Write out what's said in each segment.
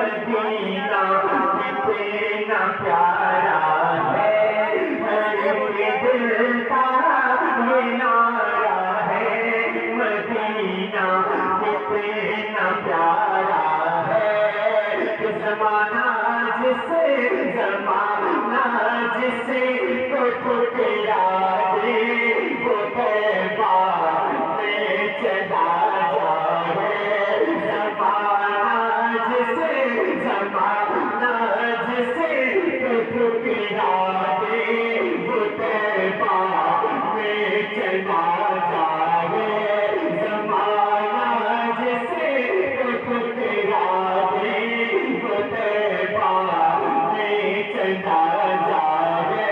مدینہ کتنا پیارا ہے، ہر ایک دل کا یہ نعرہ ہے، مدینہ کتنا پیارا ہے، زمانہ جسے کو ٹھکرا دے وہ طیبہ میں چلا جائے، زمانہ جسے کو ٹھکرا دے وہ طیبہ میں چلا جائے، زمانہ جسے کو ٹھکرا دے وہ طیبہ میں چلا جائے،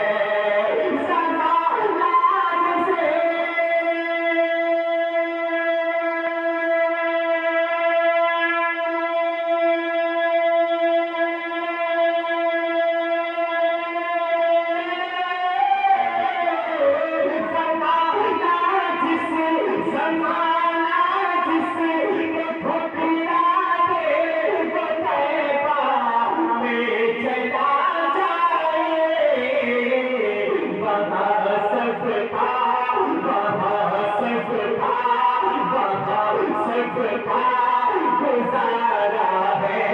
زمانہ جسے گزارا ہے،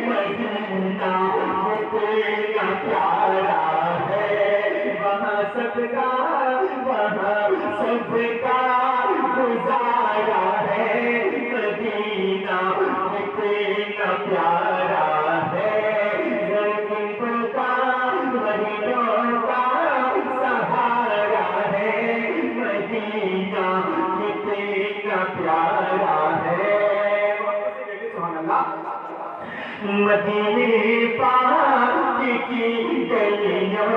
مدینہ کتنا پیارا ہے، وہاں سب کا گزارا ہے، مدینہ کتنا پیارا ہے، غریبوں کا غریبوں کا سہارا ہے، مدینہ کتنا پیارا ہے، مدینے پاک کی گلیوں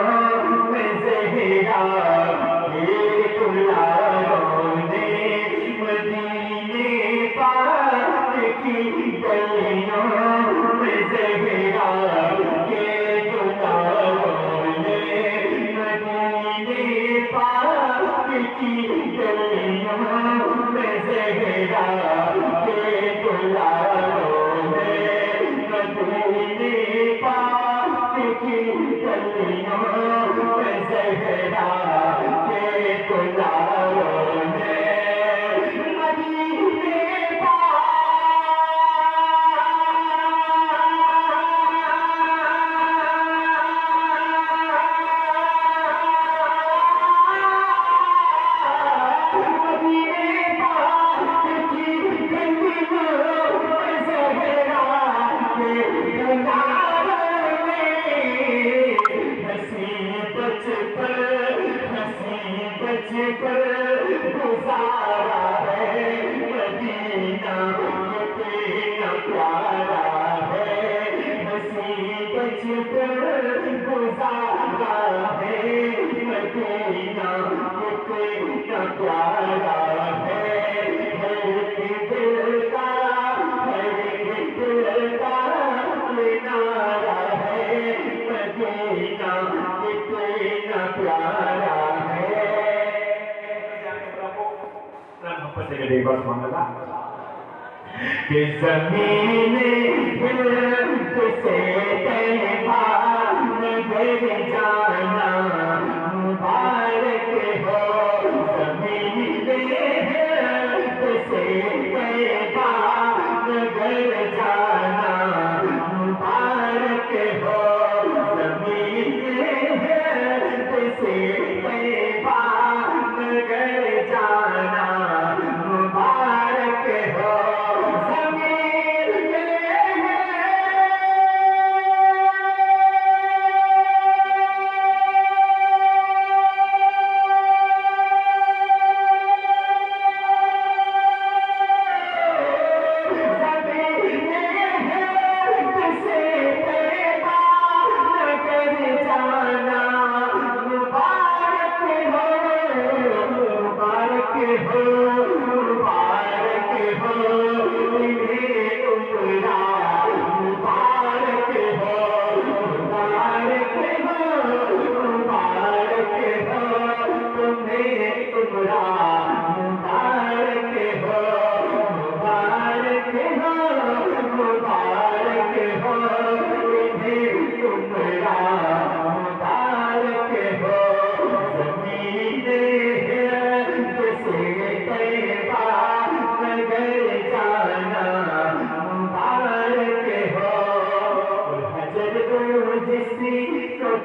میں زہرا کے دلاروں نے، مدینے پاک کی گلیوں میں زہرا کے دلاروں نے، مدینے پاک کی گلیوں میں زہرا کے دلاروں نے، مدینے پاک کی گلیوں میں زہرا کے دلاروں نے، مدینے گزارا ہے، مدینہ کتنا پیارا ہے، ہنسی بچپن گزارا ہے، مدینہ کتنا پیارا ہے، ہر ایک دل کا یہ نعرہ ہے، مدینہ کتنا پیارا ہے، کہ زمین ہند سے طیبہ نگر جانا مبارک ہو، زمین ہند سے طیبہ نگر جانا مبارک ہو، زمین ہند سے طیبہ نگر جانا مبارک ہو، مبارک ہو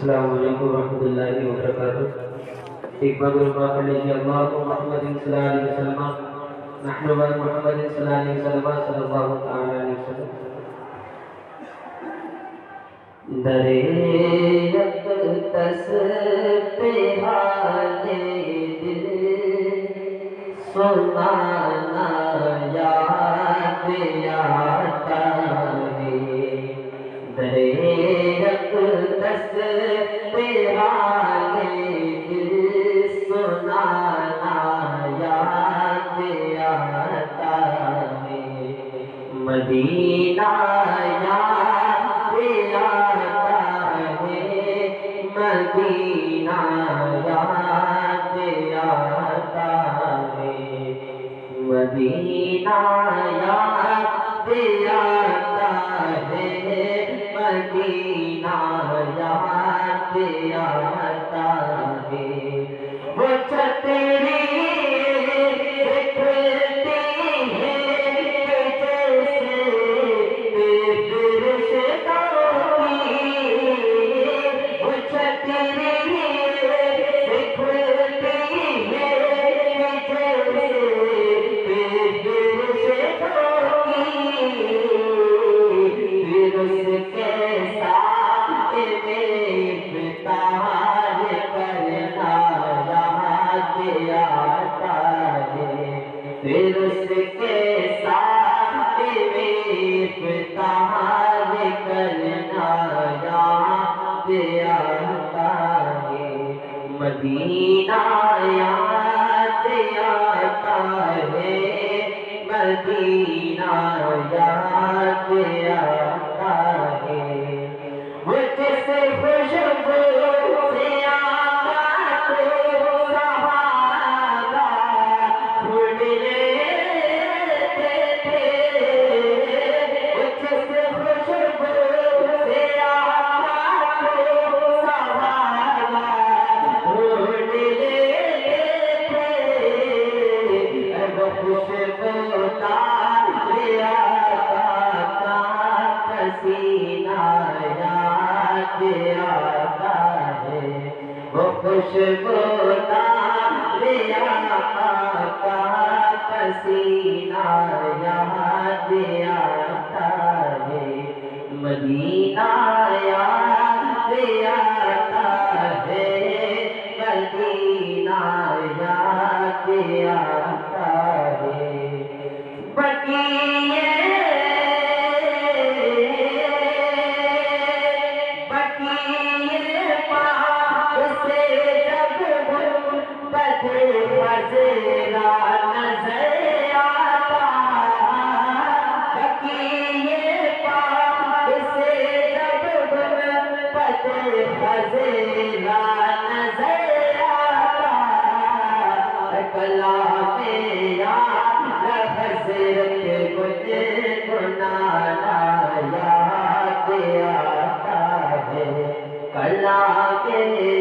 السلام علیکم ورحمۃ اللہ وبرکاتہ۔ ایک بار دعا کر لیجیے، اللہم محمد صلی اللہ علیہ وسلم، نحن محمد صلی اللہ علیہ وسلم، صلی اللہ تعالی علیہ وسلم۔ درے اقدس پہ حال دل سنانا یاد آتا ہے، درے اقدس پہ حال دل سنانا یاد آتا ہے، مدینہ یاد آتا ہے، مدینہ یاد آتا ہے، مدینہ یاد آتا ہے، مدینہ یاد آتا ہے، وہ چھتری دکھتی ہے جیسے فرشتوں کی، وہ چھتری دکھتی ہے جیسے فرشتوں کی، پھر اس کے ساتھ میں افطار کرنا یاد آتا ہے، پھر اس کے ساتھ میں افطار کرنا یاد آتا ہے، مدینہ یاد آتا ہے، مدینہ یاد آتا ہے، وہ جس خوشبو سے آقا کو صحابہ ڈھونڈ لیتے تھے، وہ جس خوشبو سے آقا کو صحابہ ڈھونڈ لیتے تھے، وہ خوشبو تارے آقا کا پسینہ یاد آتا ہے، وہ خوشبو تارے آقا کا پسینہ یاد آتا ہے، مدینہ یاد آتا ہے، مدینہ یاد آتا ہے، بقیے پاک سے جب غربت فضلہ نظر آتا، بقیے پاک سے جب غربت فضلہ نظر آتا، کلام یاد حضرت گنگنانا یاد آتا ہے، کلام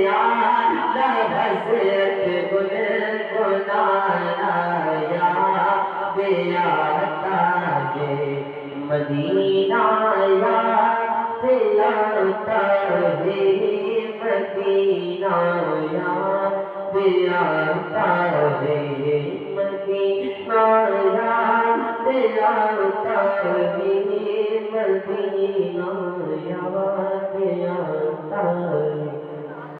یاد حضرت گنگنانا یاد آتا ہے، مدینہ یاد آتا ہے، مدینہ یاد آتا ہے، مدینہ یاد آتا ہے، مدینہ یاد آتا ہے۔